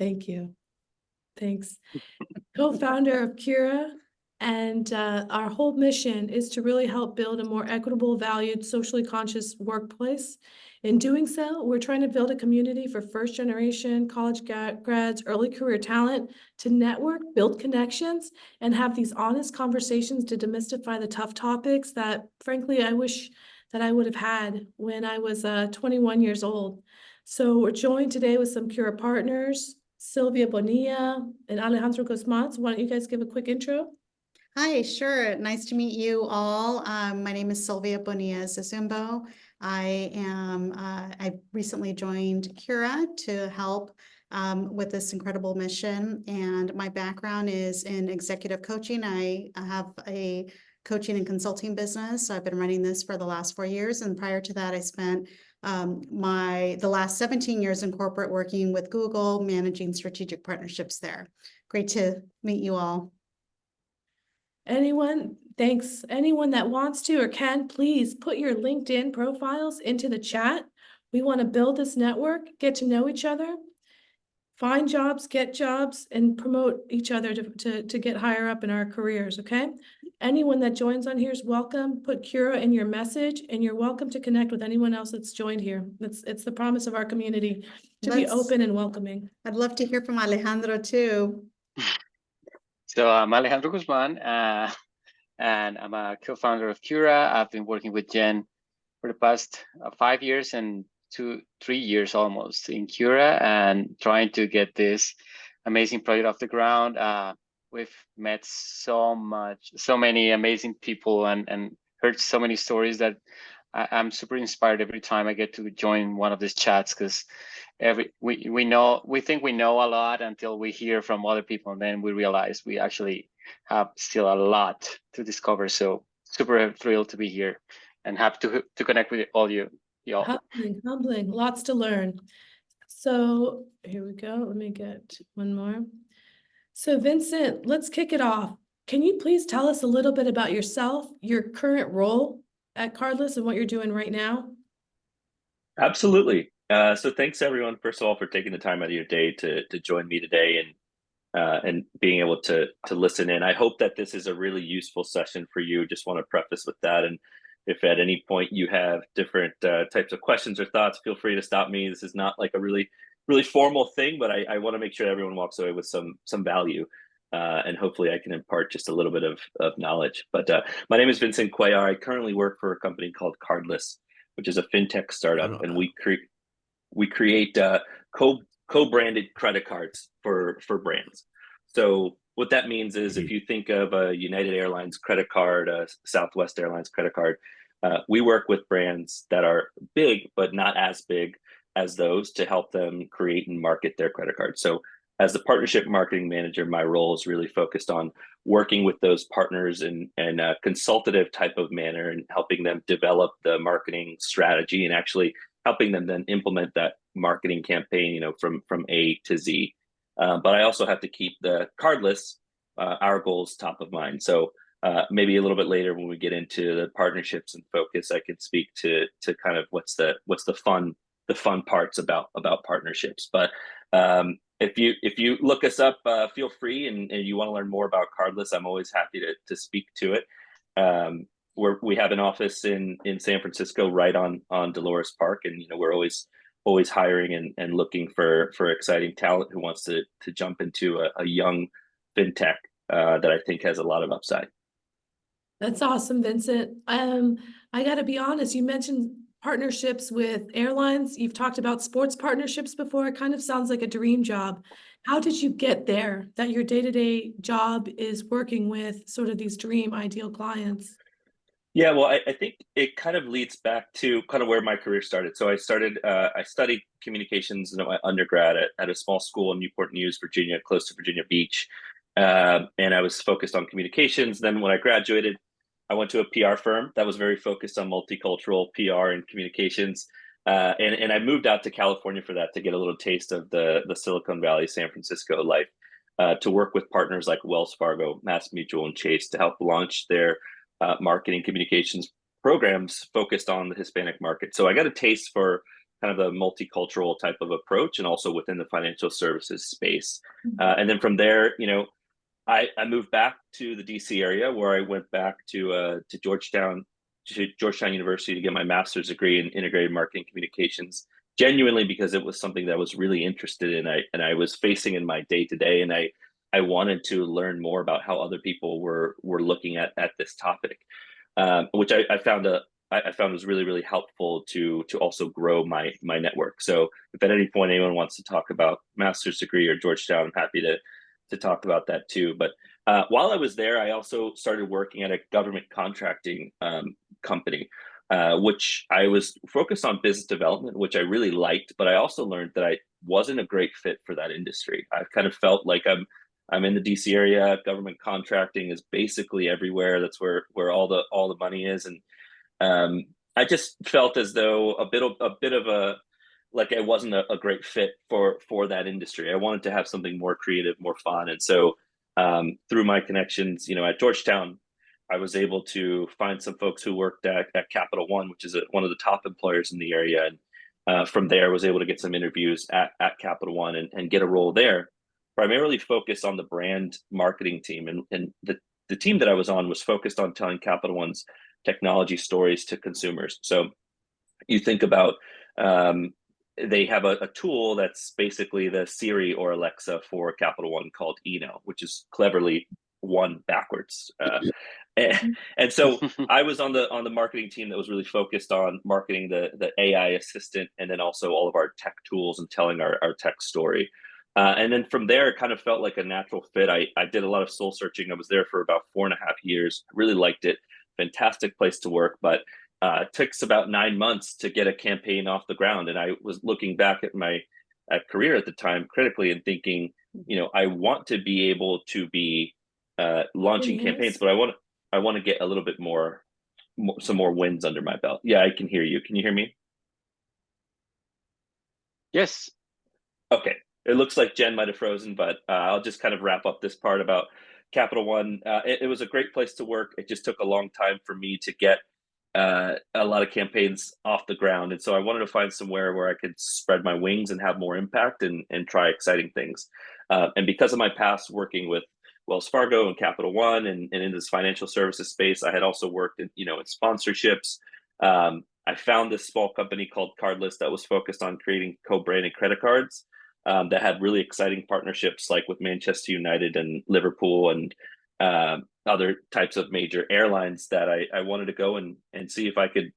Thank you. Thanks. Co-founder of Cura, and our whole mission is to really help build a more equitable, valued, socially conscious workplace. In doing so, we're trying to build a community for first generation college grads, early career talent to network, build connections, and have these honest conversations to demystify the tough topics that, frankly, I wish that I would have had when I was 21 years old. So we're joined today with some Cura partners, Sylvia Bonilla and Alejandro Guzman. So why don't you guys give a quick intro? Hi, sure. Nice to meet you all. My name is Sylvia Bonilla Zazumbo. I recently joined Cura to help with this incredible mission. And my background is in executive coaching. I have a coaching and consulting business. I've been running this for the last 4 years. And prior to that, I spent the last 17 years in corporate working with Google, managing strategic partnerships there. Great to meet you all. Anyone, thanks. Anyone that wants to or can, please put your LinkedIn profiles into the chat. We want to build this network, get to know each other, find jobs, get jobs, and promote each other to get higher up in our careers, okay? Anyone that joins on here is welcome. Put Cura in your message, and you're welcome to connect with anyone else that's joined here. It's the promise of our community to be open and welcoming. I'd love to hear from Alejandro too. So I'm Alejandro Guzman, and I'm a co-founder of Cura. I've been working with Jen for the past 5 years and 3 years almost in Cura, and trying to get this amazing project off the ground. We've met so many amazing people and heard so many stories that I'm super inspired every time I get to join one of these chats, because we think we know a lot until we hear from other people, and then we realize we actually have still a lot to discover. So super thrilled to be here and happy to connect with all y'all. Humbling, lots to learn. So here we go. Let me get one more. So Vincent, let's kick it off. Can you please tell us a little bit about yourself, your current role at Cardless, and what you're doing right now? Absolutely. So thanks everyone, first of all, for taking the time out of your day to join me today and being able to listen in. I hope that this is a really useful session for you. Just want to preface with that. And if at any point you have different types of questions or thoughts, feel free to stop me. This is not like a really formal thing, but I want to make sure everyone walks away with some value. And hopefully I can impart just a little bit of knowledge. But my name is Vincent Cuellar. I currently work for a company called Cardless, which is a fintech startup, and we create co-branded credit cards for brands. So what that means is if you think of a United Airlines credit card, a Southwest Airlines credit card, we work with brands that are big but not as big as those to help them create and market their credit card. So as the partnership marketing manager, my role is really focused on working with those partners in a consultative type of manner and helping them develop the marketing strategy and actually helping them then implement that marketing campaign, from A to Z. But I also have to keep the Cardless, our goals top of mind. So maybe a little bit later when we get into the partnerships and focus, I can speak to kind of what's the fun parts about partnerships. But if you look us up, feel free, and you want to learn more about Cardless, I'm always happy to speak to it. We have an office in San Francisco, right on Dolores Park, and we're always hiring and looking for exciting talent who wants to jump into a young fintech that I think has a lot of upside. That's awesome, Vincent. I got to be honest, you mentioned partnerships with airlines. You've talked about sports partnerships before. It kind of sounds like a dream job. How did you get there, that your day-to-day job is working with sort of these dream ideal clients? Yeah, well, I think it kind of leads back to kind of where my career started. So I studied communications in my undergrad at a small school in Newport News, Virginia, close to Virginia Beach. And I was focused on communications. Then when I graduated, I went to a PR firm that was very focused on multicultural PR and communications. And I moved out to California for that, to get a little taste of the Silicon Valley, San Francisco life, to work with partners like Wells Fargo, Mass Mutual, and Chase to help launch their marketing communications programs focused on the Hispanic market. So I got a taste for kind of the multicultural type of approach, and also within the financial services space. And then from there, I moved back to the DC area, where I went back to Georgetown University to get my master's degree in integrated marketing communications, genuinely because it was something that I was really interested in. I was facing in my day to day, and I wanted to learn more about how other people were looking at this topic, which I found was really, really helpful to also grow my network. So if at any point anyone wants to talk about master's degree or Georgetown, I'm happy to talk about that too. But while I was there, I also started working at a government contracting company, which I was focused on business development, which I really liked, but I also learned that I wasn't a great fit for that industry. I kind of felt like I'm in the DC area. Government contracting is basically everywhere. That's where all the money is, and I just felt as though a bit of a like I wasn't a great fit for that industry. I wanted to have something more creative, more fun, and so through my connections, at Georgetown, I was able to find some folks who worked at Capital One, which is one of the top employers in the area, and from there, I was able to get some interviews at Capital One and get a role there, primarily focused on the brand marketing team, and the team that I was on was focused on telling Capital One's technology stories to consumers. So you think about they have a tool that's basically the Siri or Alexa for Capital One called Eno, which is cleverly one backwards. And so I was on the marketing team that was really focused on marketing the AI assistant, and then also all of our tech tools and telling our tech story. And then from there, it kind of felt like a natural fit. I did a lot of soul searching. I was there for about 4.5 years. I really liked it. Fantastic place to work, but it took us about 9 months to get a campaign off the ground. And I was looking back at my career at the time critically and thinking, I want to be able to be launching campaigns, but I want to get a little bit some more wins under my belt. Yeah, I can hear you. Can you hear me? Yes. Okay. It looks like Jen might have frozen, but I'll just kind of wrap up this part about Capital One. It was a great place to work. It just took a long time for me to get a lot of campaigns off the ground. And so I wanted to find somewhere where I could spread my wings and have more impact and try exciting things. And because of my past working with Wells Fargo and Capital One and in this financial services space, I had also worked in sponsorships. I found this small company called Cardless that was focused on creating co-branded credit cards that had really exciting partnerships like with Manchester United and Liverpool and other types of major airlines that I wanted to go and see if I could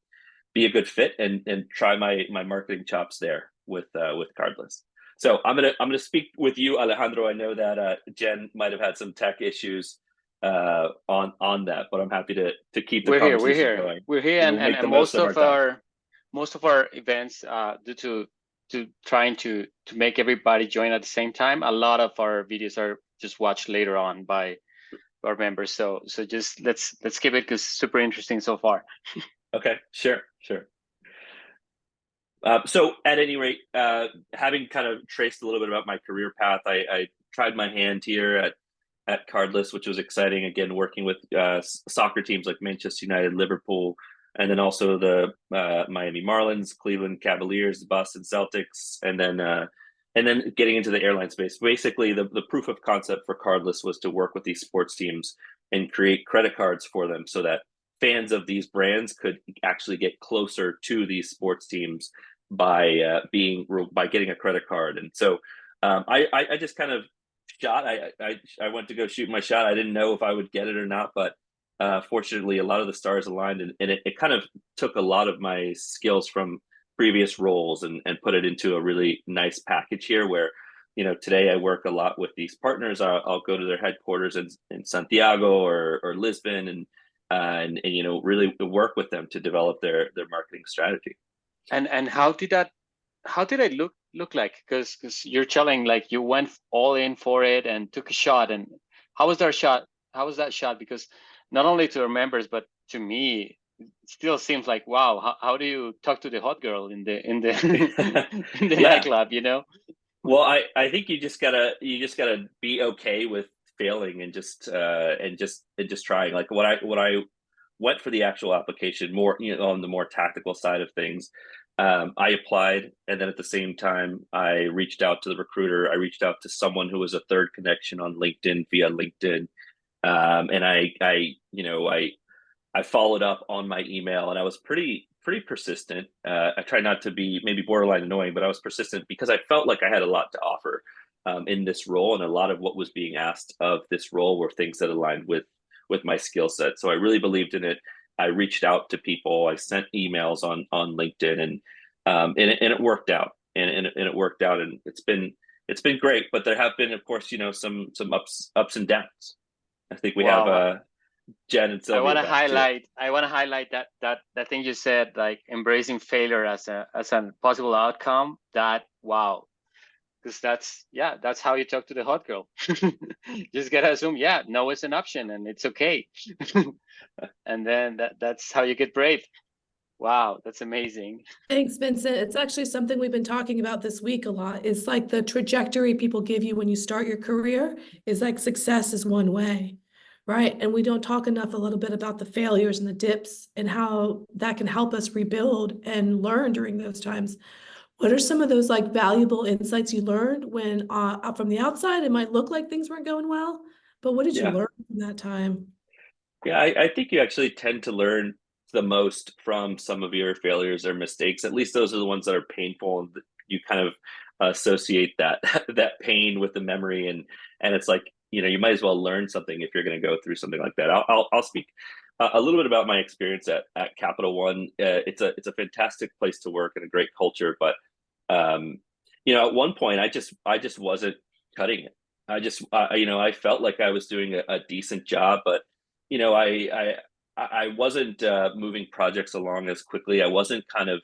be a good fit and try my marketing chops there with Cardless. So I'm gonna speak with you, Alejandro. I know that Jen might have had some tech issues on that, but I'm happy to keep the conversation going. We're here, and most of our events, due to trying to make everybody join at the same time, a lot of our videos are just watched later on by our members. So just let's keep it because super interesting so far. Okay, sure. So at any rate, having kind of traced a little bit about my career path, I tried my hand here at Cardless, which was exciting. Again, working with soccer teams like Manchester United, Liverpool, and then also the Miami Marlins, Cleveland Cavaliers, the Boston Celtics, and then getting into the airline space. Basically, the proof of concept for Cardless was to work with these sports teams and create credit cards for them so that fans of these brands could actually get closer to these sports teams by getting a credit card. And so I just kind of shot. I went to go shoot my shot. I didn't know if I would get it or not, but fortunately, a lot of the stars aligned, and it kind of took a lot of my skills from previous roles and put it into a really nice package here where, today I work a lot with these partners. I'll go to their headquarters in Santiago or Lisbon and really work with them to develop their marketing strategy. And how did it look like? Because you're telling like you went all in for it and took a shot. And how was that shot? Because not only to our members, but to me, it still seems like, wow, how do you talk to the hot girl in the nightclub, Well, I think you just gotta be okay with failing and just trying. Like what I went for the actual application more, on the more tactical side of things. I applied, and then at the same time, I reached out to the recruiter. I reached out to someone who was a third connection on LinkedIn via LinkedIn, and I followed up on my email, and I was pretty persistent. I tried not to be maybe borderline annoying, but I was persistent because I felt like I had a lot to offer in this role, and a lot of what was being asked of this role were things that aligned with my skill set. So I really believed in it. I reached out to people. I sent emails on LinkedIn, and it worked out, and it worked out, and it's been great. But there have been, of course, some ups and downs. I think we have Wow. Jen and Sylvia. I want to highlight that thing you said, like embracing failure as a possible outcome. That wow, because that's how you talk to the hot girl. Just gotta assume, yeah, no is an option and it's okay. And then that's how you get brave. Wow, that's amazing. Thanks, Vincent. It's actually something we've been talking about this week a lot. It's like the trajectory people give you when you start your career is like success is one way, right? And we don't talk enough a little bit about the failures and the dips and how that can help us rebuild and learn during those times. What are some of those like valuable insights you learned when from the outside, it might look like things weren't going well, but what did you Yeah. learn from that time? Yeah, I think you actually tend to learn the most from some of your failures or mistakes. At least those are the ones that are painful, and you kind of associate that that pain with the memory, and it's like, you might as well learn something if you're going to go through something like that. I'll speak a little bit about my experience at Capital One. It's a fantastic place to work and a great culture, but at one point I just wasn't cutting it. I felt like I was doing a decent job, but you know, I wasn't moving projects along as quickly. I wasn't kind of,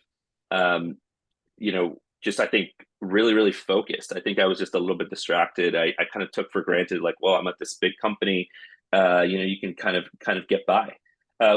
just I think really focused. I think I was just a little bit distracted. I kind of took for granted, like, well, I'm at this big company. You can kind of get by,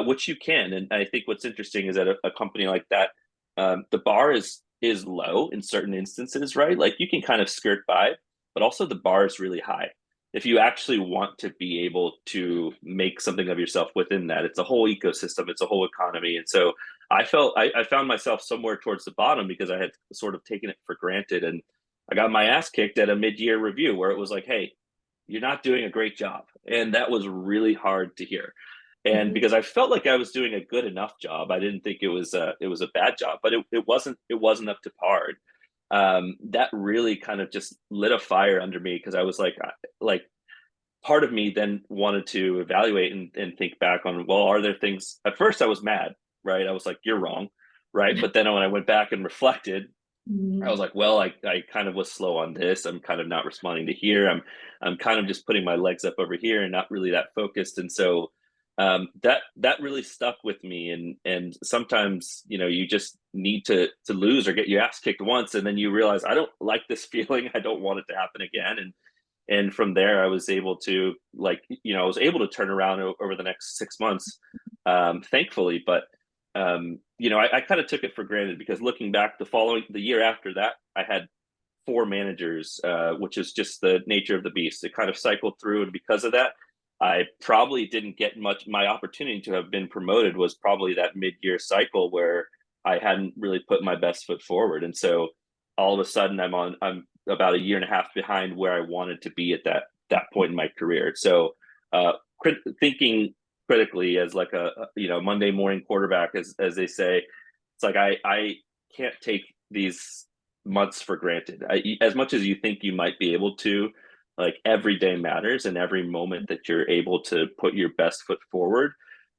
which you can. And I think what's interesting is that a company like that, the bar is low in certain instances, right? Like you can kind of skirt by, but also the bar is really high if you actually want to be able to make something of yourself within that. It's a whole ecosystem, it's a whole economy. And so I found myself somewhere towards the bottom because I had sort of taken it for granted. And I got my ass kicked at a mid-year review where it was like, hey, you're not doing a great job. And that was really hard to hear. And because I felt like I was doing a good enough job, I didn't think it was a bad job, but it wasn't up to par. That really kind of just lit a fire under me because I was like part of me then wanted to evaluate and think back on, well, are there things? At first I was mad, right? I was like, you're wrong, right? But then when I went back and reflected, I was like, well, I kind of was slow on this. I'm kind of not responding to here. I'm kind of just putting my legs up over here and not really that focused. And so that really stuck with me. And sometimes you just need to lose or get your ass kicked once, and then you realize I don't like this feeling. I don't want it to happen again. And from there, I was able to turn around over the next 6 months, thankfully. But I kind of took it for granted because looking back, the year after that, I had 4 managers, which is just the nature of the beast. It kind of cycled through, and because of that, I probably didn't get much. My opportunity to have been promoted was probably that mid-year cycle where I hadn't really put my best foot forward, and so all of a sudden I'm about a year and a half behind where I wanted to be at that point in my career. So thinking critically as like a Monday morning quarterback, as they say, it's like I can't take these months for granted. As much as you think you might be able to, like every day matters, and every moment that you're able to put your best foot forward,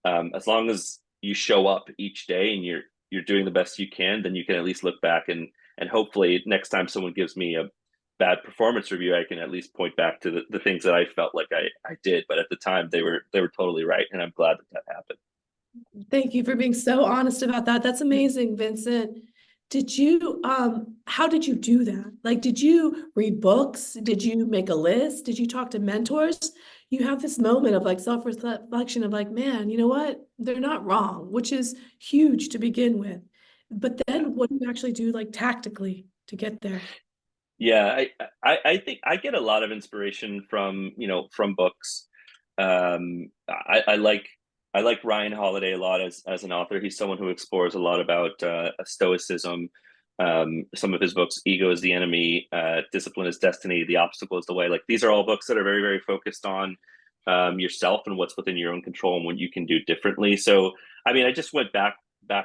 as long as you show up each day and you're doing the best you can, then you can at least look back and hopefully next time someone gives me a bad performance review, I can at least point back to the things that I felt like I did. But at the time, they were totally right, and I'm glad that happened. Thank you for being so honest about that. That's amazing, Vincent. Did you, how did you do that? Like, did you read books? Did you make a list? Did you talk to mentors? You have this moment of like self-reflection of like, man, you know what? They're not wrong, which is huge to begin with. But then what do you actually do like tactically to get there? Yeah, I think I get a lot of inspiration from from books. I like I like Ryan Holiday a lot as an author. He's someone who explores a lot about stoicism. Some of his books, Ego is the Enemy, Discipline is Destiny, The Obstacle is the Way. Like, these are all books that are very, very focused on yourself and what's within your own control and what you can do differently. So, I mean, I just went back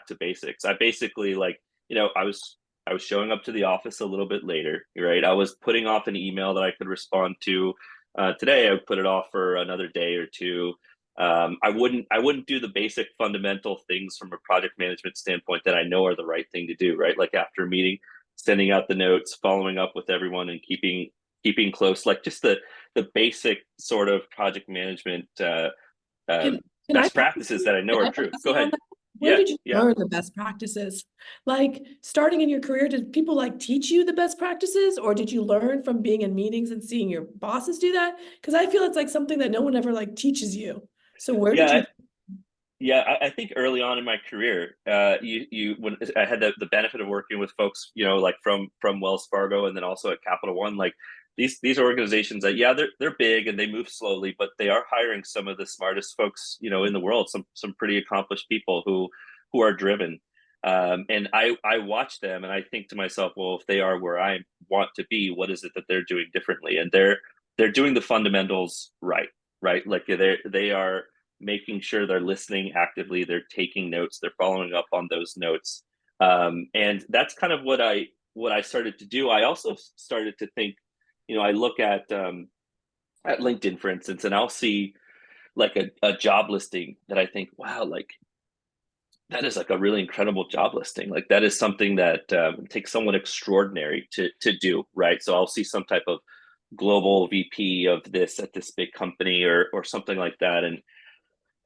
to basics. I basically, like, I was showing up to the office a little bit later, right? I was putting off an email that I could respond to today. I would put it off for another day or two. I wouldn't do the basic fundamental things from a project management standpoint that I know are the right thing to do, right? Like, after a meeting, sending out the notes, following up with everyone, and keeping close, like just the basic sort of project management Can best practices that I know are true. Go ahead. Where did you Yeah. learn the best practices? Like, starting in your career, did people like teach you the best practices, or did you learn from being in meetings and seeing your bosses do that? Because I feel it's like something that no one ever like teaches you. So where did you? Yeah, I think early on in my career, when I had the benefit of working with folks, like from Wells Fargo, and then also at Capital One, like these organizations that, yeah, they're big and they move slowly, but they are hiring some of the smartest folks, in the world, some pretty accomplished people who are driven. And I watch them and I think to myself, well, if they are where I want to be, what is it that they're doing differently? And they're doing the fundamentals right? Like, they are making sure they're listening actively, they're taking notes, they're following up on those notes. And that's kind of what I started to do. I also started to think, I look at LinkedIn, for instance, and I'll see like a job listing that I think, wow, like that is like a really incredible job listing. Like, that is something that takes someone extraordinary to do, right? So I'll see some type of global VP of this at this big company or something like that.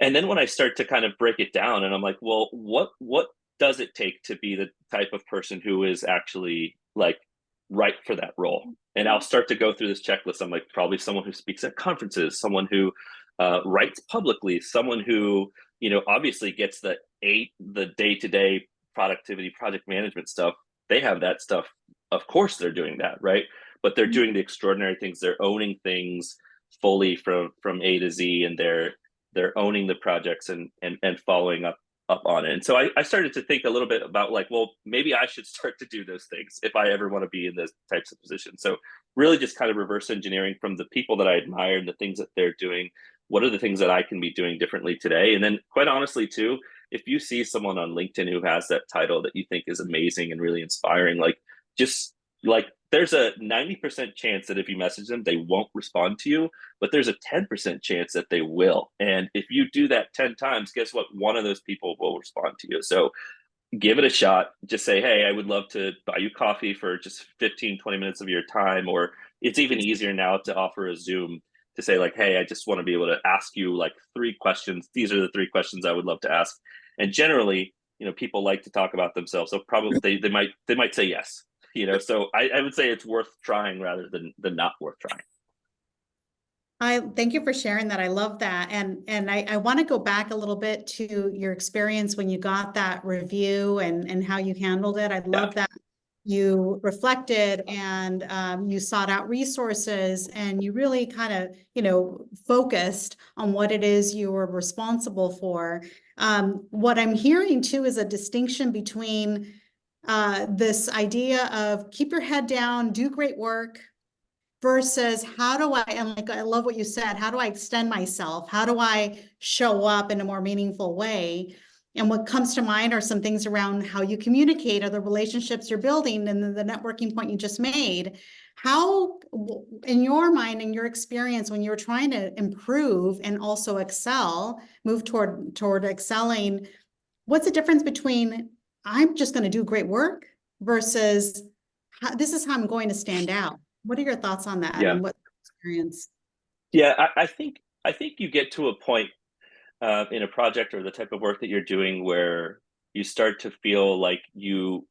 And then when I start to kind of break it down, and I'm like, well, what does it take to be the type of person who is actually like right for that role? And I'll start to go through this checklist. I'm like, probably someone who speaks at conferences, someone who writes publicly, someone who, obviously gets the day-to-day productivity, project management stuff. They have that stuff. Of course they're doing that, right? But they're doing the extraordinary things. They're owning things fully from A to Z, and they're owning the projects and following up on it. And so I started to think a little bit about, like, well, maybe I should start to do those things if I ever want to be in those types of positions. So really just kind of reverse engineering from the people that I admire and the things that they're doing. What are the things that I can be doing differently today? And then, quite honestly too, if you see someone on LinkedIn who has that title that you think is amazing and really inspiring, like, just like, there's a 90% chance that if you message them, they won't respond to you, but there's a 10% chance that they will. And if you do that 10 times, guess what? One of those people will respond to you. So give it a shot. Just say, hey, I would love to buy you coffee for just 15, 20 minutes of your time. Or it's even easier now to offer a Zoom to say, like, hey, I just want to be able to ask you like 3 questions. These are the 3 questions I would love to ask. And generally, people like to talk about themselves. So probably they might say yes. So I would say it's worth trying rather than not worth trying. I thank you for sharing that. I love that. And I want to go back a little bit to your experience when you got that review and how you handled it. I love that you reflected and you sought out resources and you really kind of, focused on what it is you were responsible for. What I'm hearing too is a distinction between this idea of keep your head down, do great work, versus how do I, and like, I love what you said, how do I extend myself? How do I show up in a more meaningful way? And what comes to mind are some things around how you communicate or the relationships you're building and the networking point you just made. How, in your mind, in your experience, when you're trying to improve and also excel, move toward excelling, what's the difference between I'm just going to do great work versus this is how I'm going to stand out? What are your thoughts on that? Yeah. And what experience? Yeah, I think you get to a point in a project or the type of work that you're doing where you start to feel like you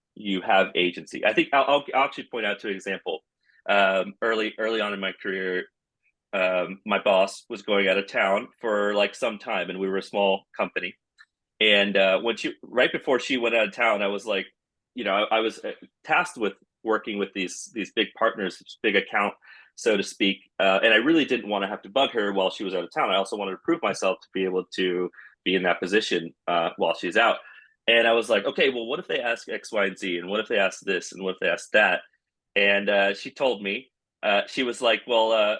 have agency. I think I'll actually point out to an example. Early on in my career, my boss was going out of town for like some time, and we were a small company. And right before she went out of town, I was like, I was tasked with working with these big partners, this big account, so to speak. And I really didn't want to have to bug her while she was out of town. I also wanted to prove myself to be able to be in that position while she's out. And I was like, okay, well, what if they ask X, Y, and Z? And what if they ask this? And what if they ask that? And she told me, she was like, well,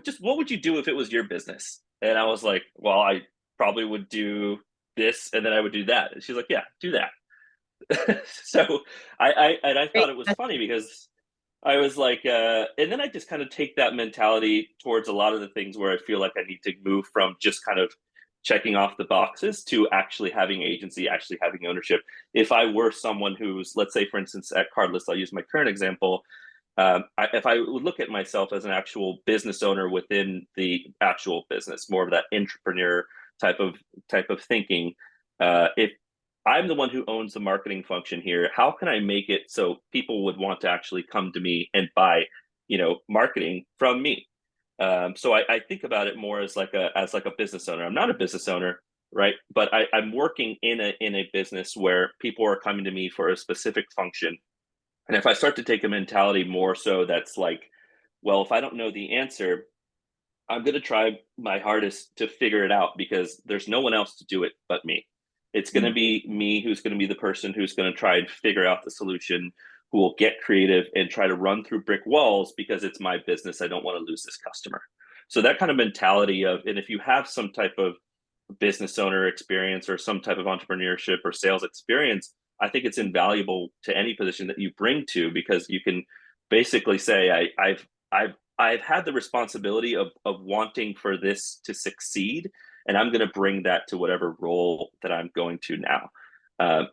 just what would you do if it was your business? And I was like, well, I probably would do this, and then I would do that. And she's like, yeah, do that. So I thought it was funny because I was like, and then I just kind of take that mentality towards a lot of the things where I feel like I need to move from just kind of checking off the boxes to actually having agency, actually having ownership. If I were someone who's, let's say, for instance, at Cardless, I'll use my current example. If I would look at myself as an actual business owner within the actual business, more of that entrepreneur type of thinking, if I'm the one who owns the marketing function here, how can I make it so people would want to actually come to me and buy, marketing from me? So I think about it more as like a business owner. I'm not a business owner, right? But I'm working in a business where people are coming to me for a specific function. And if I start to take a mentality more so that's like, well, if I don't know the answer, I'm going to try my hardest to figure it out because there's no one else to do it but me. It's going to be me who's going to be the person who's going to try and figure out the solution, who will get creative and try to run through brick walls because it's my business. I don't want to lose this customer. So that kind of mentality of, and if you have some type of business owner experience or some type of entrepreneurship or sales experience, I think it's invaluable to any position that you bring to, because you can basically say, I've had the responsibility of wanting for this to succeed, and I'm going to bring that to whatever role that I'm going to now,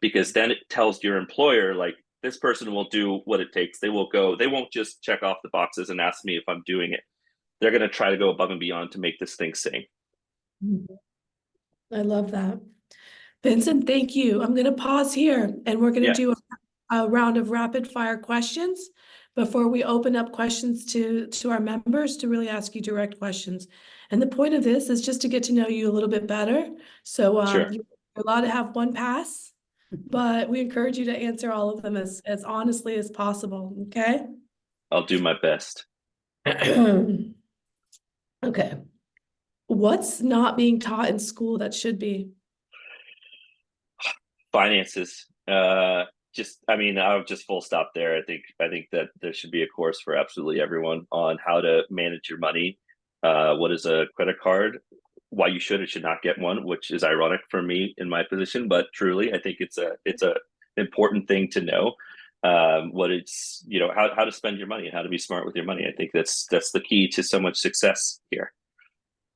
because then it tells your employer, like, this person will do what it takes. They won't just check off the boxes and ask me if I'm doing it. They're going to try to go above and beyond to make this thing sing. I love that. Vincent, thank you. I'm going to pause here and we're going to do a round of rapid fire questions before we open up questions to our members to really ask you direct questions. And the point of this is just to get to know you a little bit better. So Sure. you're allowed to have one pass, but we encourage you to answer all of them as honestly as possible. Okay. I'll do my best. Okay. What's not being taught in school that should be? Finances. I'll just full stop there. I think that there should be a course for absolutely everyone on how to manage your money. What is a credit card? Why you should or should not get one, which is ironic for me in my position, but truly, I think it's a important thing to know. What it's, how to spend your money and how to be smart with your money. I think that's the key to so much success here.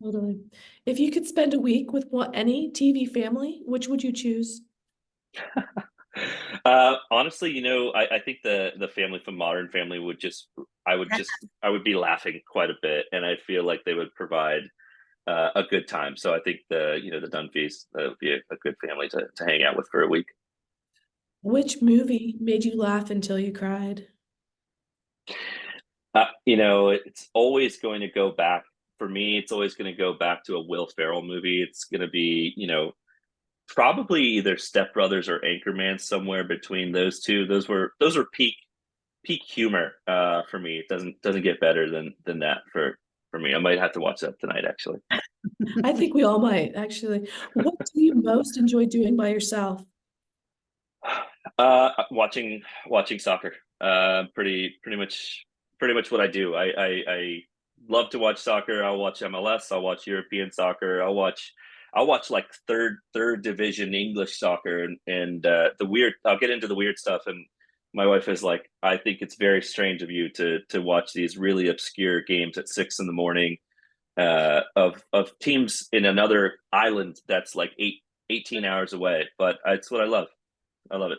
Totally. If you could spend a week with any TV family, which would you choose? Honestly, I think the family from Modern Family I would be laughing quite a bit, and I feel like they would provide a good time. So I think the Dunphys, that would be a good family to hang out with for a week. Which movie made you laugh until you cried? It's always going to go back, for me, it's always going to go back to a Will Ferrell movie. It's going to be, probably either Step Brothers or Anchorman, somewhere between those two. Those were peak humor for me. It doesn't get better than that for me. I might have to watch that tonight, actually. I think we all might, actually. What do you most enjoy doing by yourself? Watching soccer. Pretty much what I do. I love to watch soccer. I'll watch MLS. I'll watch European soccer. I'll watch like third division English soccer, and I'll get into the weird stuff. And my wife is like, I think it's very strange of you to watch these really obscure games at 6 a.m. Of teams in another island that's like 18 hours away. But it's what I love. I love it.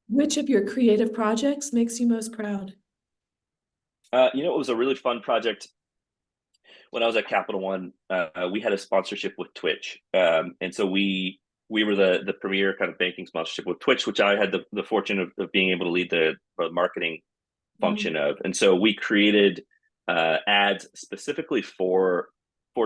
Which of your creative projects makes you most proud? It was a really fun project. When I was at Capital One, we had a sponsorship with Twitch, and so we were the premier kind of banking sponsorship with Twitch, which I had the fortune of being able to lead the marketing function of. And so we created ads specifically for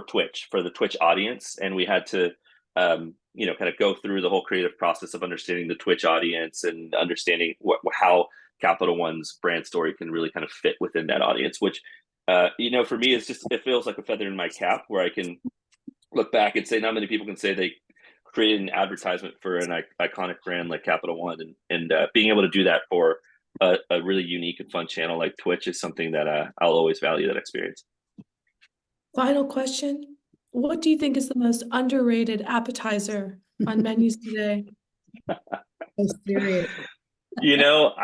Twitch, for the Twitch audience, and we had to kind of go through the whole creative process of understanding the Twitch audience and understanding how Capital One's brand story can really kind of fit within that audience, which for me, it feels like a feather in my cap, where I can look back and say not many people can say they created an advertisement for an iconic brand like Capital One, and being able to do that for a really unique and fun channel like Twitch is something that I'll always value that experience. Final question. What do you think is the most underrated appetizer on menus today? So serious. You know,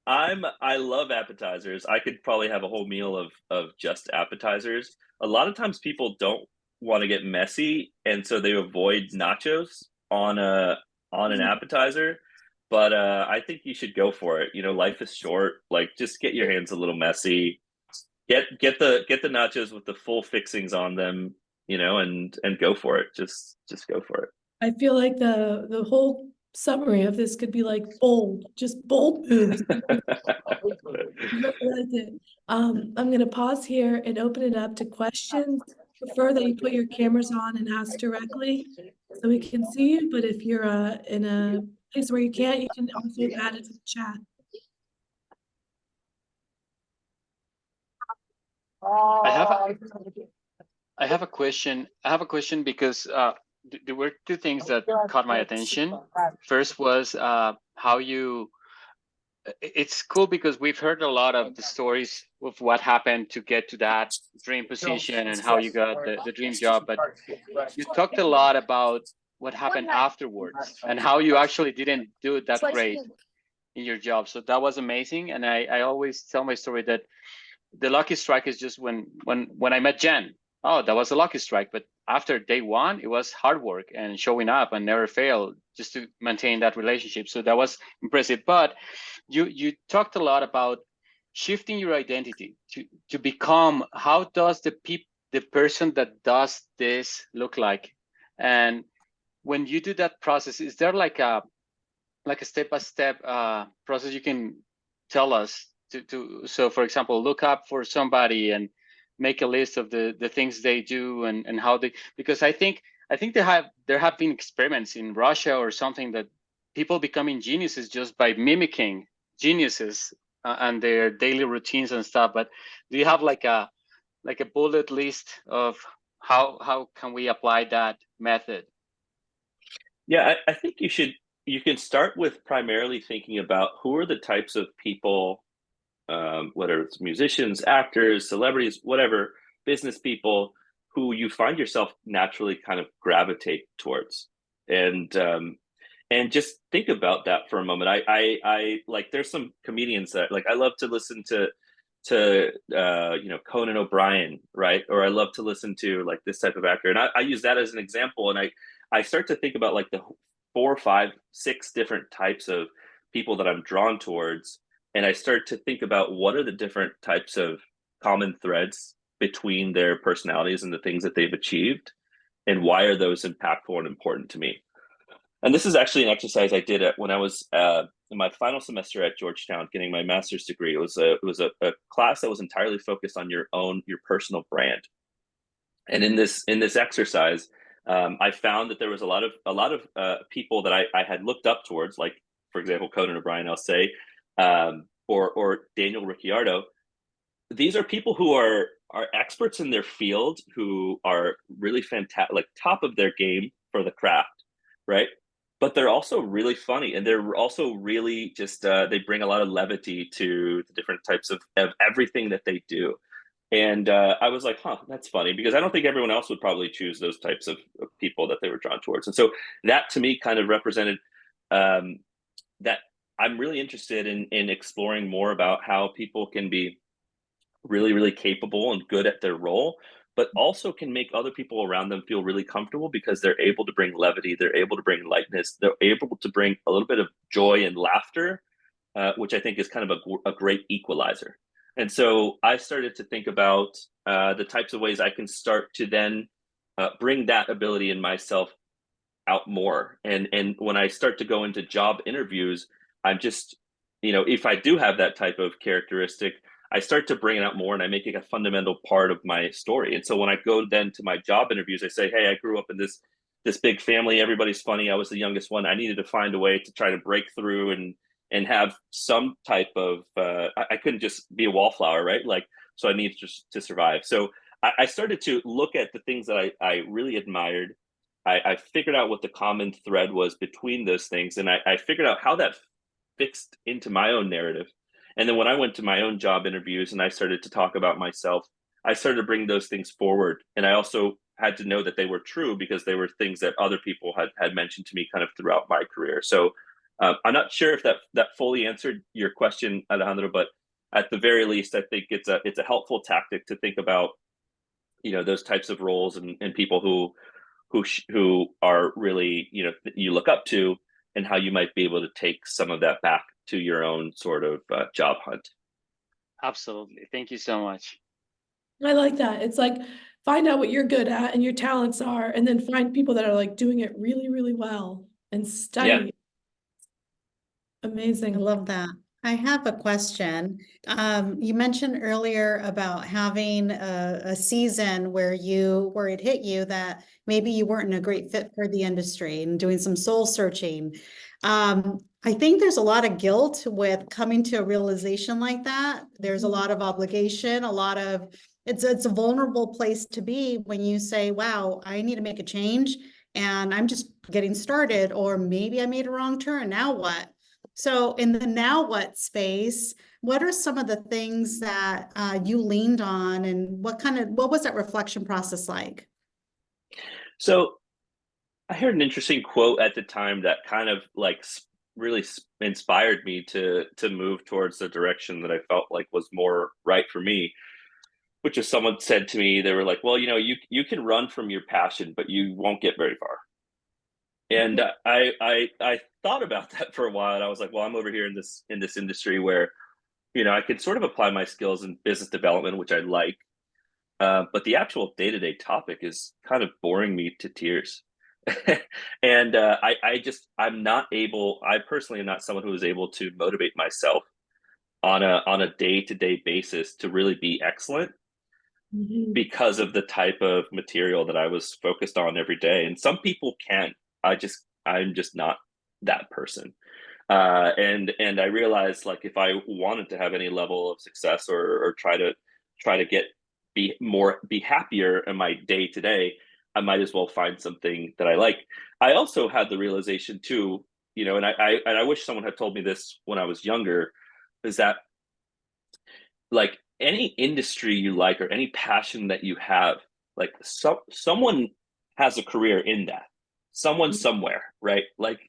I love appetizers. I could probably have a whole meal of just appetizers. A lot of times people don't want to get messy, and so they avoid nachos on an appetizer. But I think you should go for it. You know, life is short. Like, just get your hands a little messy. Get the nachos with the full fixings on them. You know, and go for it. Just go for it. I feel like the whole summary of this could be like bold, just bold moves. Really liked it. I'm gonna pause here and open it up to questions. Prefer that you put your cameras on and ask directly so we can see you, but if you're in a place where you can't, you can also add it to the chat. I have a question. I have a question because there were two things that caught my attention. First was how you. It's cool because we've heard a lot of the stories of what happened to get to that dream position and how you got the dream job, but you talked a lot about what happened afterwards and how you actually didn't do that great in your job. So that was amazing, and I always tell my story that the lucky strike is just when I met Jen. Oh, that was a lucky strike. But after day one, it was hard work and showing up and never fail just to maintain that relationship. So that was impressive. But you talked a lot about shifting your identity to become, how does the person that does this look like? And when you do that process, is there like a step-by-step process you can tell us so for example, look up for somebody and make a list of the things they do and how they, because I think there have been experiments in Russia or something that people becoming geniuses just by mimicking geniuses and their daily routines and stuff. But do you have like a bullet list of how can we apply that method? Yeah, I think you can start with primarily thinking about who are the types of people, whether it's musicians, actors, celebrities, whatever, business people, who you find yourself naturally kind of gravitate towards, and just think about that for a moment. I like, there's some comedians that, like, I love to listen to you know, Conan O'Brien, right? Or I love to listen to like this type of actor, and I use that as an example, and I start to think about like the 4, 5, 6 different types of people that I'm drawn towards. And I start to think about what are the different types of common threads between their personalities and the things that they've achieved, and why are those impactful and important to me. And this is actually an exercise I did when I was in my final semester at Georgetown getting my master's degree. It was a class that was entirely focused on your personal brand. And in this exercise, I found that there was a lot of people that I had looked up towards, like, for example, Conan O'Brien, I'll say, or Daniel Ricciardo. These are people who are experts in their field, who are really fantastic, like top of their game for the craft, right? But they're also really funny, and they're also really just they bring a lot of levity to the different types of everything that they do. And I was like, huh, that's funny, because I don't think everyone else would probably choose those types of people that they were drawn towards. And so that to me kind of represented that I'm really interested in exploring more about how people can be really, really capable and good at their role, but also can make other people around them feel really comfortable because they're able to bring levity, they're able to bring lightness, they're able to bring a little bit of joy and laughter, which I think is kind of a great equalizer. And so I started to think about the types of ways I can start to then bring that ability in myself out more. And when I start to go into job interviews, I'm just, you know, if I do have that type of characteristic, I start to bring it out more, and I make it a fundamental part of my story. And so when I go then to my job interviews, I say, hey, I grew up in this big family. Everybody's funny. I was the youngest one. I needed to find a way to try to break through and have some type of, I couldn't just be a wallflower, right? Like, so I needed to survive. So I started to look at the things that I really admired, I figured out what the common thread was between those things, and I figured out how that fixed into my own narrative. And then when I went to my own job interviews and I started to talk about myself, I started to bring those things forward. And I also had to know that they were true because they were things that other people had mentioned to me kind of throughout my career. So I'm not sure if that fully answered your question, Alejandro, but at the very least, I think it's a helpful tactic to think about, those types of roles and people who are really, you look up to, and how you might be able to take some of that back to your own sort of job hunt. Absolutely. Thank you so much. I like that. It's like, find out what you're good at and your talents are, and then find people that are like doing it really, really well and study. I Amazing. love that. I have a question. You mentioned earlier about having a season where it hit you that maybe you weren't a great fit for the industry and doing some soul searching. I think there's a lot of guilt with coming to a realization like that. There's a lot of obligation, it's a vulnerable place to be when you say, wow, I need to make a change and I'm just getting started, or maybe I made a wrong turn. Now what? So in the now what space, what are some of the things that you leaned on, and what was that reflection process like? So I heard an interesting quote at the time that kind of like really inspired me to move towards the direction that I felt like was more right for me, which is someone said to me, they were like, well, you can run from your passion, but you won't get very far. And I thought about that for a while, and I was like, well, I'm over here in this industry where, I could sort of apply my skills in business development, which I like, but the actual day-to-day topic is kind of boring me to tears. And I personally am not someone who is able to motivate myself on a day-to-day basis to really be excellent Mhm. because of the type of material that I was focused on every day. And some people can. I'm just not that person. And I realized, like, if I wanted to have any level of success or try to be happier in my day to day, I might as well find something that I like. I also had the realization too, and I wish someone had told me this when I was younger, is that, like, any industry you like or any passion that you have, like, someone has a career in that, someone somewhere, right? Like,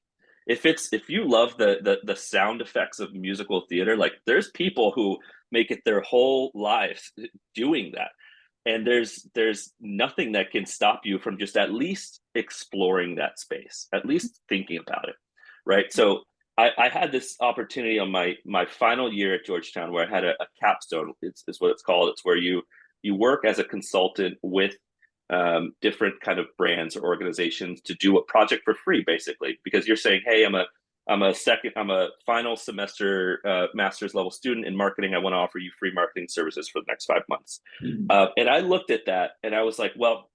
if you love the sound effects of musical theater, like, there's people who make it their whole lives doing that, and there's nothing that can stop you from just at least exploring that space, at least thinking about it, right? So I had this opportunity on my final year at Georgetown where I had a capstone. It's what it's called. It's where you work as a consultant with different kind of brands or organizations to do a project for free, basically, because you're saying, hey, I'm a final semester master's level student in marketing. I want to offer you free marketing services for the next 5 months. And I looked at that and I was like, well,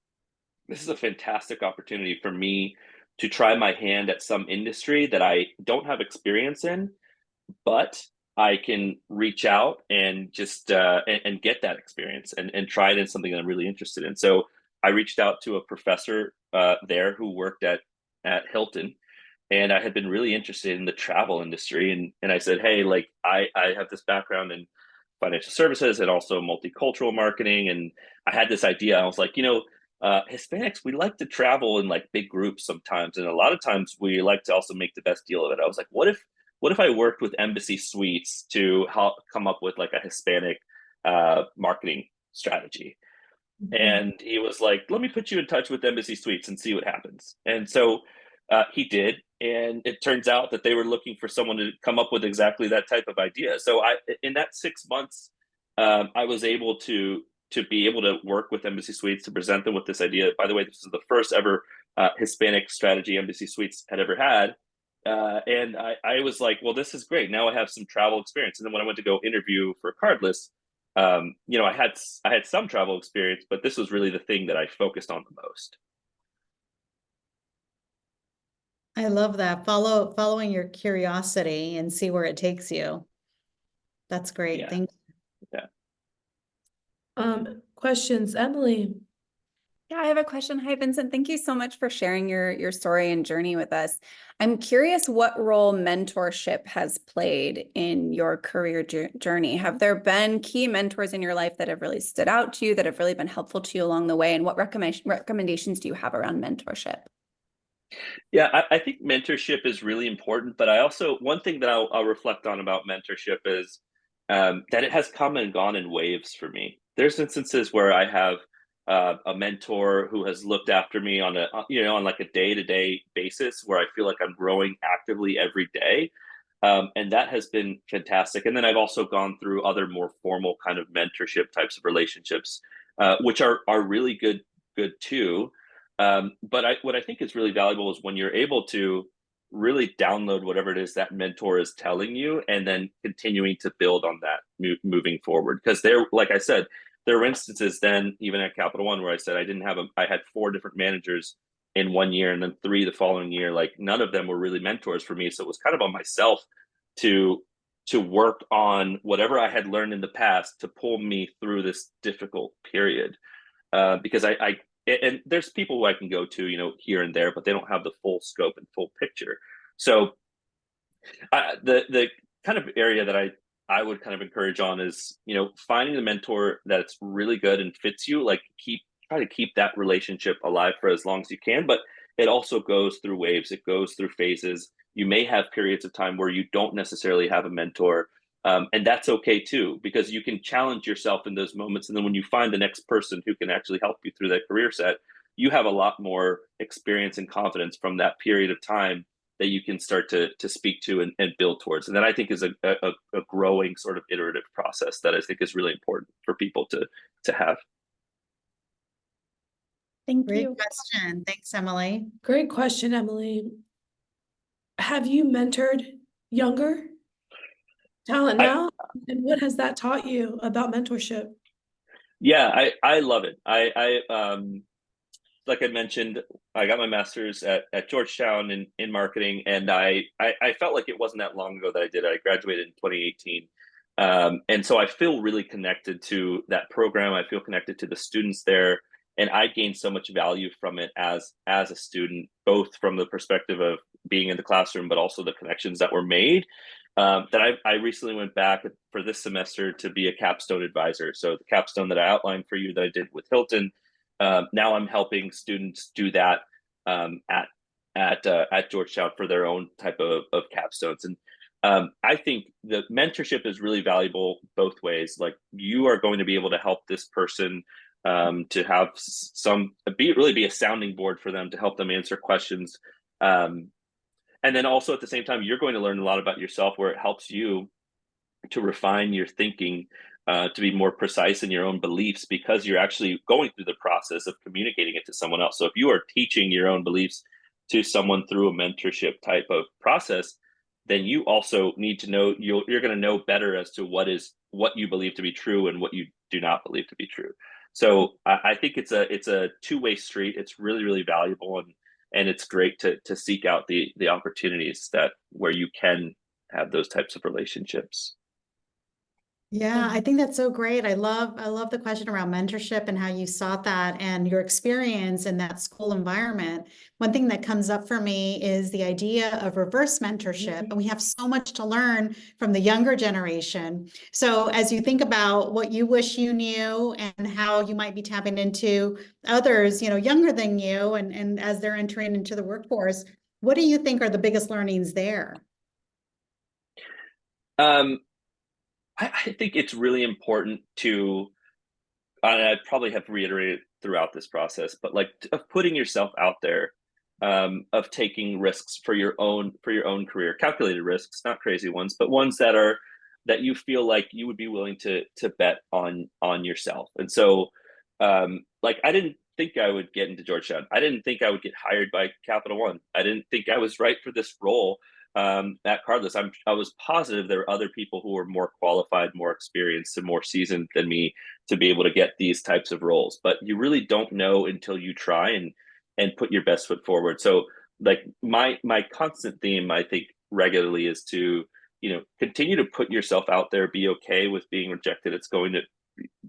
this is a fantastic opportunity for me to try my hand at some industry that I don't have experience in, but I can reach out and just and get that experience and try it in something that I'm really interested in. So I reached out to a professor there who worked at Hilton, and I had been really interested in the travel industry, and I said, hey, like, I have this background in financial services and also multicultural marketing, and I had this idea. I was like, Hispanics, we like to travel in like big groups sometimes, and a lot of times we like to also make the best deal of it. I was like, what if I worked with Embassy Suites to help come up with like a Hispanic marketing strategy? And he was like, let me put you in touch with Embassy Suites and see what happens. And so he did, and it turns out that they were looking for someone to come up with exactly that type of idea. So in that 6 months, I was able to be able to work with Embassy Suites to present them with this idea. By the way, this is the first ever Hispanic strategy Embassy Suites had ever had. And I was like, well, this is great. Now I have some travel experience. And then when I went to go interview for Cardless, I had some travel experience, but this was really the thing that I focused on the most. I love that. Following your curiosity and see where it takes you. That's great. Yeah. Thank you. Yeah. Questions, Emily? Yeah, have a question. Hi, Vincent. Thank you so much for sharing your story and journey with us. I'm curious what role mentorship has played in your career journey. Have there been key mentors in your life that have really stood out to you, that have really been helpful to you along the way? And what recommendations do you have around mentorship? Yeah, I think mentorship is really important, but I also, one thing that I'll reflect on about mentorship is that it has come and gone in waves for me. There's instances where I have a mentor who has looked after me on on like a day-to-day basis where I feel like I'm growing actively every day. And that has been fantastic. And then I've also gone through other more formal kind of mentorship types of relationships, which are really good too. But what I think is really valuable is when you're able to really download whatever it is that mentor is telling you and then continuing to build on that moving forward. Because there, like I said, there were instances then, even at Capital One, where I said I had 4 different managers in 1 year and then 3 the following year. Like none of them were really mentors for me. So it was kind of on myself to work on whatever I had learned in the past to pull me through this difficult period. Because and there's people who I can go to, here and there, but they don't have the full scope and full picture. So the kind of area that I would kind of encourage on is, finding the mentor that's really good and fits you. Like try to keep that relationship alive for as long as you can. But it also goes through waves. It goes through phases. You may have periods of time where you don't necessarily have a mentor. And that's okay too, because you can challenge yourself in those moments. And then when you find the next person who can actually help you through that career set, you have a lot more experience and confidence from that period of time that you can start to speak to and build towards. And that I think is a growing sort of iterative process that I think is really important for people to have. Thank Great you. question. Thanks, Emily. Great question, Emily. Have you mentored younger talent now? And what has that taught you about mentorship? Yeah, I love it. Like I mentioned, I got my master's at Georgetown in marketing, and I felt like it wasn't that long ago that I did it. I graduated in 2018. And so I feel really connected to that program. I feel connected to the students there, and I gained so much value from it as a student, both from the perspective of being in the classroom, but also the connections that were made. That I recently went back for this semester to be a capstone advisor. So the capstone that I outlined for you that I did with Hilton, now I'm helping students do that at Georgetown for their own type of capstones. And I think the mentorship is really valuable both ways. Like you are going to be able to help this person to have be a sounding board for them to help them answer questions. And then also at the same time, you're going to learn a lot about yourself where it helps you to refine your thinking, to be more precise in your own beliefs, because you're actually going through the process of communicating it to someone else. So if you are teaching your own beliefs to someone through a mentorship type of process, then you also need to know, you're going to know better as to what you believe to be true and what you do not believe to be true. So I think it's a two-way street. It's really, really valuable, and it's great to seek out the opportunities where you can have those types of relationships. Yeah, I think that's so great. I love the question around mentorship and how you sought that and your experience in that school environment. One thing that comes up for me is the idea of reverse mentorship, and we have so much to learn from the younger generation. So as you think about what you wish you knew and how you might be tapping into others, younger than you, and as they're entering into the workforce, what do you think are the biggest learnings there? I think it's really important to, and I probably have reiterated throughout this process, but of putting yourself out there, of taking risks for your own career, calculated risks, not crazy ones, but ones that you feel like you would be willing to bet on yourself. And so, I didn't think I would get into Georgetown. I didn't think I would get hired by Capital One. I didn't think I was right for this role at Cardless. I was positive there were other people who were more qualified, more experienced, and more seasoned than me to be able to get these types of roles. But you really don't know until you try and put your best foot forward. So my constant theme, I think, regularly is to continue to put yourself out there, be okay with being rejected. It's going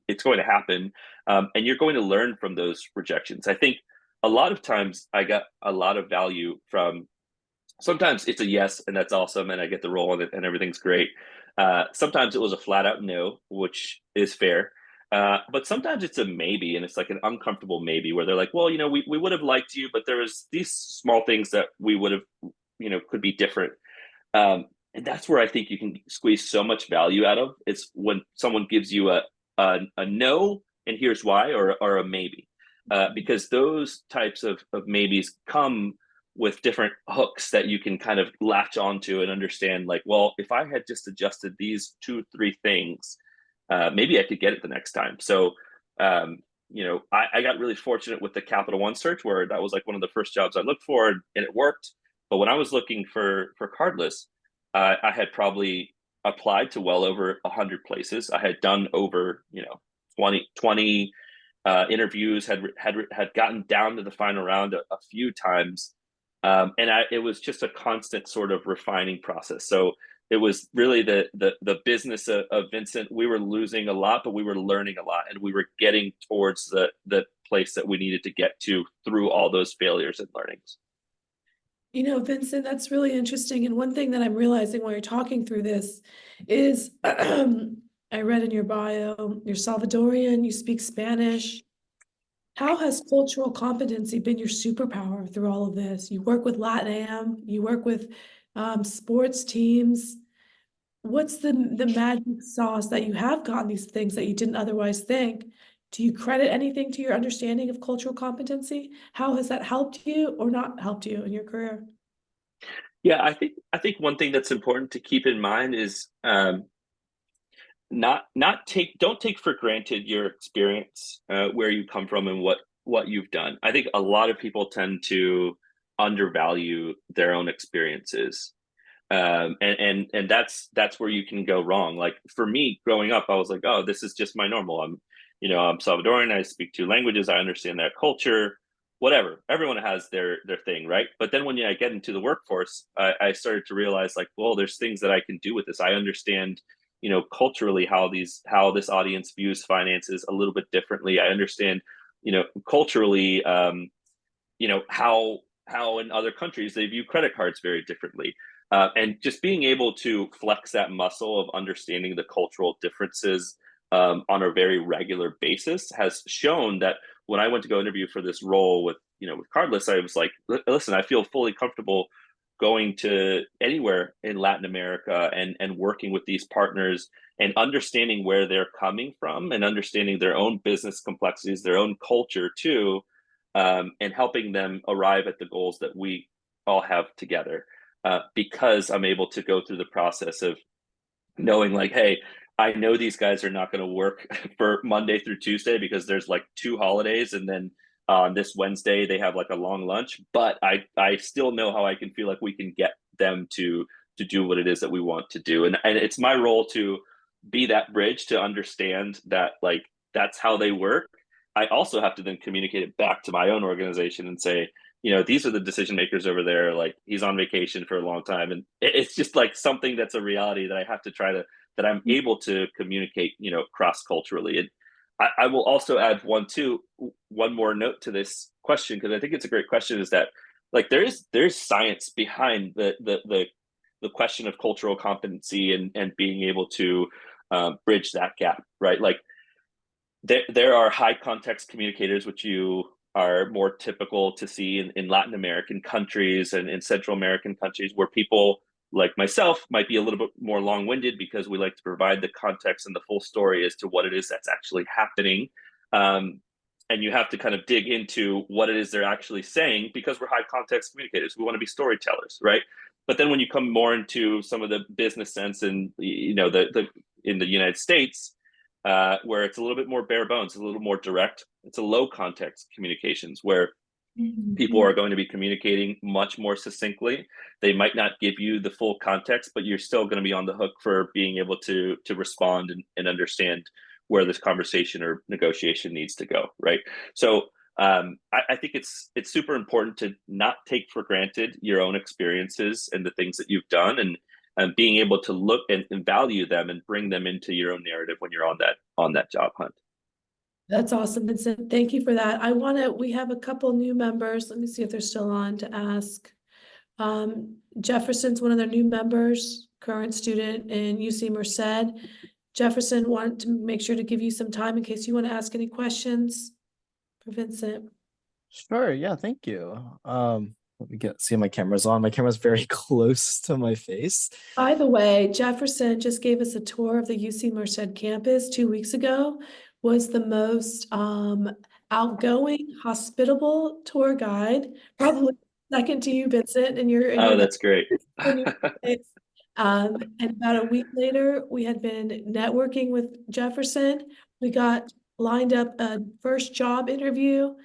it's going to happen, and you're going to learn from those rejections. I think a lot of times I got a lot of value from, sometimes it's a yes and that's awesome and I get the role and everything's great. Sometimes it was a flat out no, which is fair. But sometimes it's a maybe, and it's like an uncomfortable maybe where they're like, well, we would have liked you, but there was these small things that we would have, could be different. And that's where I think you can squeeze so much value out of. It's when someone gives you a no, and here's why, or a maybe. Because those types of maybes come with different hooks that you can kind of latch onto and understand, like, well, if I had just adjusted these 2-3 things, maybe I could get it the next time. So, I got really fortunate with the Capital One search, where that was like one of the first jobs I looked for, and it worked. But when I was looking for Cardless, I had probably applied to well over 100 places. I had done over 20 interviews, had gotten down to the final round a few times, and it was just a constant sort of refining process. So it was really the business of Vincent. We were losing a lot, but we were learning a lot, and we were getting towards the place that we needed to get to through all those failures and learnings. Vincent, that's really interesting. And one thing that I'm realizing while you're talking through this is I read in your bio, you're Salvadorian, you speak Spanish. How has cultural competency been your superpower through all of this? You work with LatAm, you work with sports teams. What's the magic sauce that you have gotten these things that you didn't otherwise think? Do you credit anything to your understanding of cultural competency? How has that helped you or not helped you in your career? Yeah, I think one thing that's important to keep in mind is don't take for granted your experience, where you come from and what you've done. I think a lot of people tend to undervalue their own experiences, and that's where you can go wrong. Like for me, growing up, I was like, oh, this is just my normal. I'm Salvadorian. I speak 2 languages. I understand that culture. Whatever. Everyone has their thing, right? But then when I get into the workforce, I started to realize, like, well, there's things that I can do with this. I understand, culturally how this audience views finances a little bit differently. I understand, culturally, how in other countries they view credit cards very differently. And just being able to flex that muscle of understanding the cultural differences on a very regular basis has shown that when I went to go interview for this role with Cardless, I was like, listen, I feel fully comfortable going to anywhere in Latin America and working with these partners and understanding where they're coming from and understanding their own business complexities, their own culture too, and helping them arrive at the goals that we all have together. Because I'm able to go through the process of knowing, like, hey, I know these guys are not going to work for Monday through Tuesday because there's like 2 holidays, and then on this Wednesday they have like a long lunch. But I still know how I can feel like we can get them to do what it is that we want to do, and it's my role to be that bridge to understand that, like, that's how they work. I also have to then communicate it back to my own organization and say, these are the decision makers over there. Like, he's on vacation for a long time, and it's just like something that's a reality that I have to try to, that I'm able to communicate, cross culturally. And I will also add one more note to this question, because I think it's a great question. Is that, like, there's science behind the question of cultural competency and being able to bridge that gap, right? Like, there are high context communicators, which you are more typical to see in Latin American countries and in Central American countries, where people like myself might be a little bit more long-winded because we like to provide the context and the full story as to what it is that's actually happening. And you have to kind of dig into what it is they're actually saying, because we're high context communicators. We want to be storytellers, right? But then when you come more into some of the business sense and, in the United States, where it's a little bit more bare bones, a little more direct, it's a low context communications where people are going to be communicating much more succinctly. They might not give you the full context, but you're still going to be on the hook for being able to respond and understand where this conversation or negotiation needs to go, right? So I think it's super important to not take for granted your own experiences and the things that you've done, being able to look and value them and bring them into your own narrative when you're on that job hunt. That's awesome, Vincent. Thank you for that. We have a couple new members. Let me see if they're still on to ask. Jefferson's one of their new members, current student in UC Merced. Jefferson, wanted to make sure to give you some time in case you want to ask any questions for Vincent. Sure, yeah, thank you. Let me see if my camera's on. My camera's very close to my face. By the way, Jefferson just gave us a tour of the UC Merced campus 2 weeks ago. Was the most outgoing, hospitable tour guide, probably second to you, Vincent, and Oh, that's great. And about a week later, we had been networking with Jefferson. We got lined up a first job interview,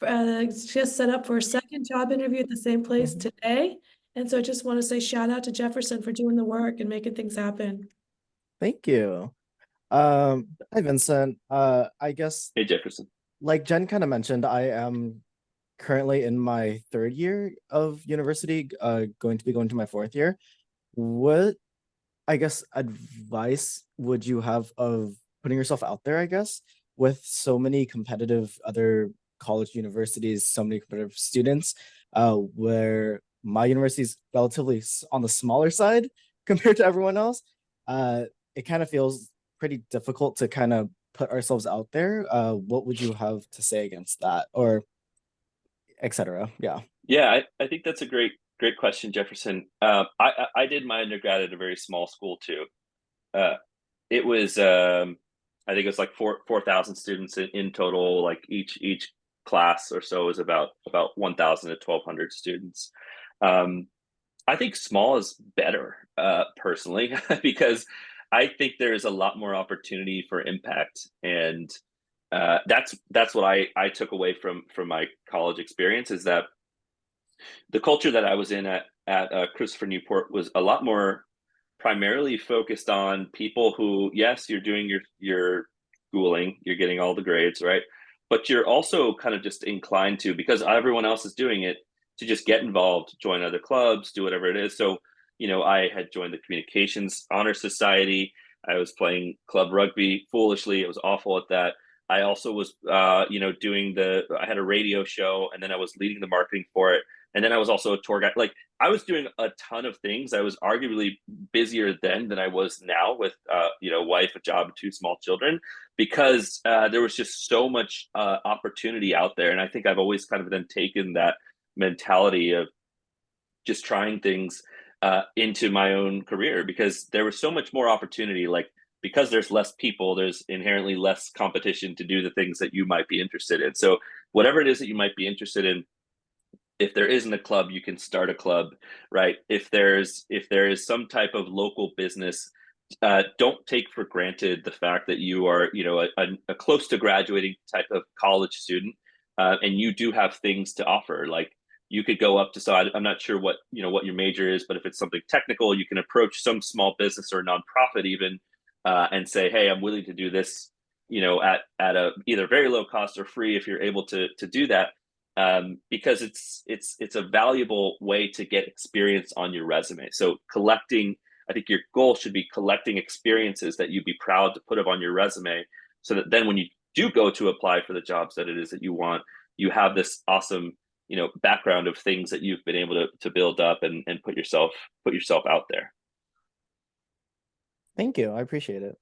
just set up for a second job interview at the same place today. And so I just want to say shout out to Jefferson for doing the work and making things happen. Thank you. Hi, Vincent. I guess, Hey, Jefferson. like Jen kind of mentioned, I am currently in my 3rd year of university, going to be going to my 4th year. What, I guess, advice would you have of putting yourself out there, I guess, with so many competitive other college universities, so many competitive students, where my university is relatively on the smaller side compared to everyone else? It kind of feels pretty difficult to kind of put ourselves out there. What would you have to say against that, or etc.? Yeah, I think that's a great question, Jefferson. I did my undergrad at a very small school too. It was I think it was like 4,000 students in total. Like each class or so is about 1,000 to 1,200 students. I think small is better, personally, because I think there is a lot more opportunity for impact, and that's what I took away from my college experience, is that the culture that I was in at Christopher Newport was a lot more primarily focused on people who, yes, you're doing your schooling, you're getting all the grades, right? But you're also kind of just inclined to, because everyone else is doing it, to just get involved, join other clubs, do whatever it is. So, I had joined the Communications Honor Society. I was playing club rugby foolishly. I was awful at that. I also was, I had a radio show, and then I was leading the marketing for it. And then I was also a tour guide. Like, I was doing a ton of things. I was arguably busier then than I was now with, wife, a job, and 2 small children, because there was just so much opportunity out there. And I think I've always kind of then taken that mentality of just trying things into my own career, because there was so much more opportunity. Like, because there's less people, there's inherently less competition to do the things that you might be interested in. So whatever it is that you might be interested in, if there isn't a club, you can start a club, right? If there is some type of local business, don't take for granted the fact that you are, a close to graduating type of college student, and you do have things to offer. Like, you could go up to, so I'm not sure what your major is, but if it's something technical, you can approach some small business or nonprofit even, and say, hey, I'm willing to do this, at a either very low cost or free if you're able to do that. Because it's a valuable way to get experience on your resume. So I think your goal should be collecting experiences that you'd be proud to put up on your resume, so that then when you do go to apply for the jobs that it is that you want, you have this awesome, background of things that you've been able to build up and put yourself out there. Thank you. I appreciate it.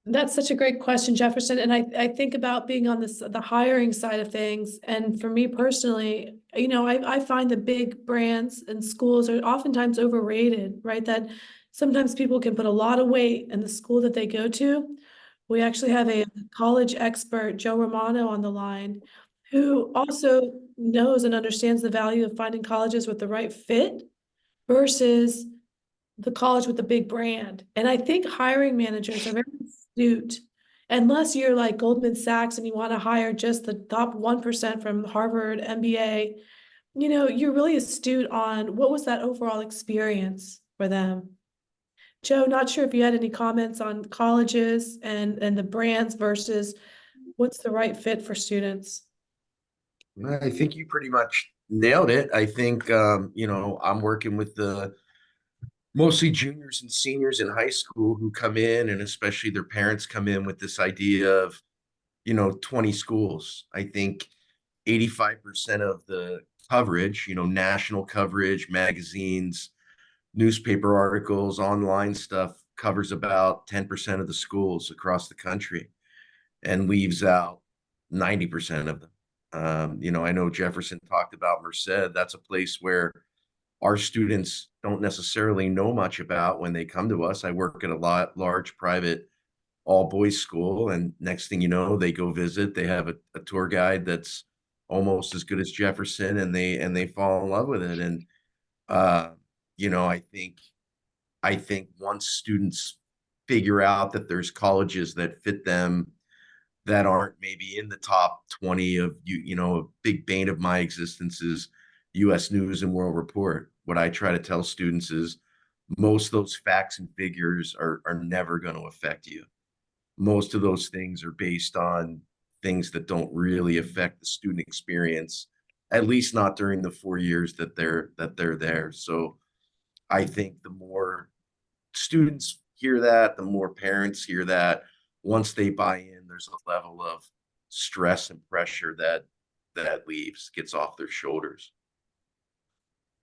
That's such a great question, Jefferson. And I think about being on the hiring side of things. And for me personally, I find the big brands and schools are oftentimes overrated, right? That sometimes people can put a lot of weight in the school that they go to. We actually have a college expert, Joe Romano, on the line, who also knows and understands the value of finding colleges with the right fit versus the college with the big brand. And I think hiring managers are very astute. Unless you're like Goldman Sachs and you want to hire just the top 1% from Harvard MBA, you're really astute on what was that overall experience for them. Joe, not sure if you had any comments on colleges and the brands versus what's the right fit for students. I think you pretty much nailed it. I think, I'm working with the mostly juniors and seniors in high school who come in, and especially their parents come in with this idea of, 20 schools. I think 85% of the coverage, national coverage, magazines, newspaper articles, online stuff covers about 10% of the schools across the country and leaves out 90% of them. I know Jefferson talked about Merced. That's a place where our students don't necessarily know much about when they come to us. I work at a large private all boys school, and next thing you know, they go visit. They have a tour guide that's almost as good as Jefferson, and they fall in love with it. And uh, I think once students figure out that there's colleges that fit them that aren't maybe in the top 20 of a big bane of my existence is US News and World Report. What I try to tell students is most of those facts and figures are never going to affect you. Most of those things are based on things that don't really affect the student experience, at least not during the 4 years that they're there. So I think the more students hear that, the more parents hear that, once they buy in, there's a level of stress and pressure that gets off their shoulders.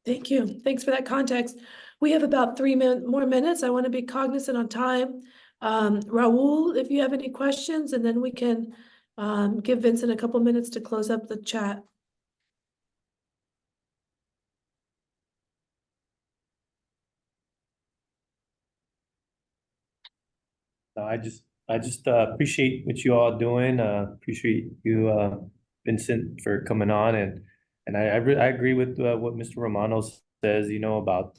Thank you. Thanks for that context. We have about 3 more minutes. I want to be cognizant on time. Raul, if you have any questions, and then we can give Vincent a couple minutes to close up the chat. I just appreciate what you all doing. Appreciate you, Vincent, for coming on, and I agree with what Mr. Romano says. About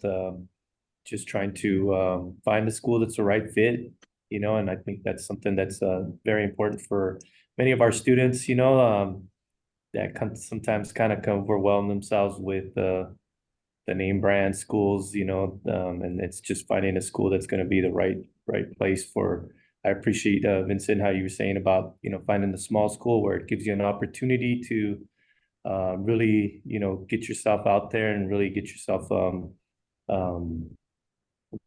just trying to find a school that's the right fit. And I think that's something that's very important for many of our students. That sometimes kind of overwhelm themselves with the name brand schools. And it's just finding a school that's going to be the right place for. I appreciate Vincent, how you were saying about finding the small school where it gives you an opportunity to really get yourself out there and really get yourself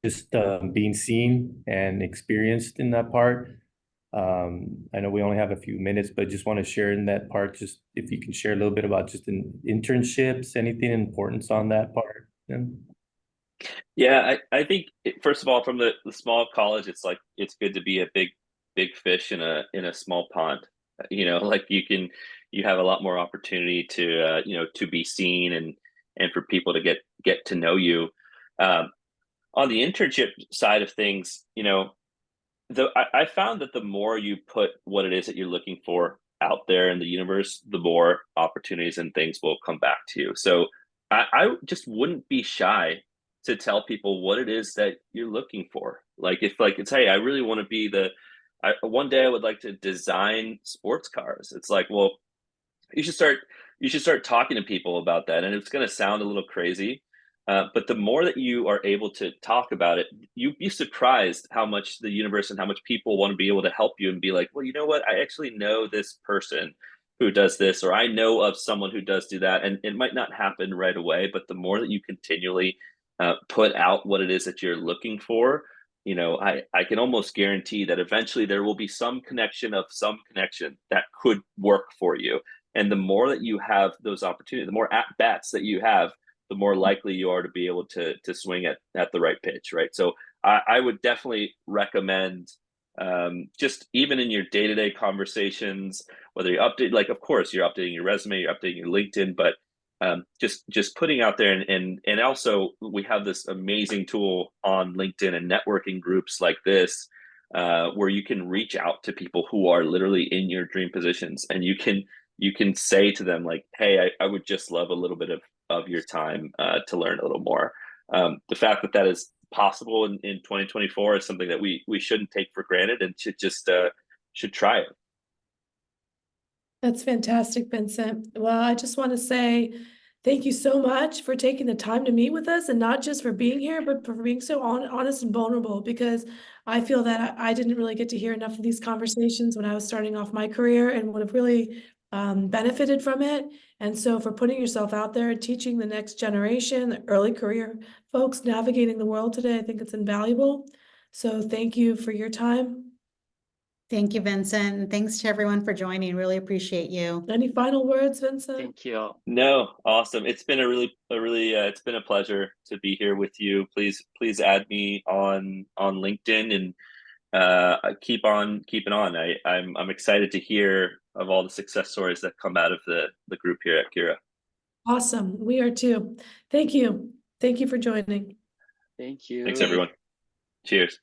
just being seen and experienced in that part. I know we only have a few minutes, but just want to share in that part, just if you can share a little bit about just internships, anything importance on that part. Yeah, I think first of all, from the small college, it's good to be a big fish in a small pond. Like you have a lot more opportunity to to be seen and for people to get to know you. On the internship side of things, I found that the more you put what it is that you're looking for out there in the universe, the more opportunities and things will come back to you. So I just wouldn't be shy to tell people what it is that you're looking for. Like if it's, hey, I really want to be one day I would like to design sports cars. It's like, well, you should start talking to people about that. And it's going to sound a little crazy. But the more that you are able to talk about it, you'd be surprised how much the universe and how much people want to be able to help you and be like, well, you know what? I actually know this person who does this, or I know of someone who does do that. And it might not happen right away, but the more that you continually put out what it is that you're looking for, I can almost guarantee that eventually there will be some connection that could work for you. And the more that you have those opportunities, the more at bats that you have, the more likely you are to be able to swing at the right pitch, right? So I would definitely recommend just even in your day-to-day conversations, whether you update, like of course you're updating your resume, you're updating your LinkedIn, but just putting out there and also we have this amazing tool on LinkedIn and networking groups like this where you can reach out to people who are literally in your dream positions, and you can say to them like, hey, I would just love a little bit of your time to learn a little more. The fact that is possible in 2024 is something that we shouldn't take for granted and should try it. That's fantastic, Vincent. Well, I just want to say thank you so much for taking the time to meet with us, and not just for being here, but for being so honest and vulnerable, because I feel that I didn't really get to hear enough of these conversations when I was starting off my career, and would have really benefited from it. And so for putting yourself out there, teaching the next generation, the early career folks navigating the world today, I think it's invaluable. So thank you for your time. Thank you, Vincent. And thanks to everyone for joining. Really appreciate you. Any final words, Vincent? Thank you. No, awesome. It's been it's been a pleasure to be here with you. Please add me on LinkedIn and keep on keeping on. I'm excited to hear of all the success stories that come out of the group here at Cura. Awesome. We are too. Thank you. Thank you for joining. Thank you. Thanks everyone. Cheers.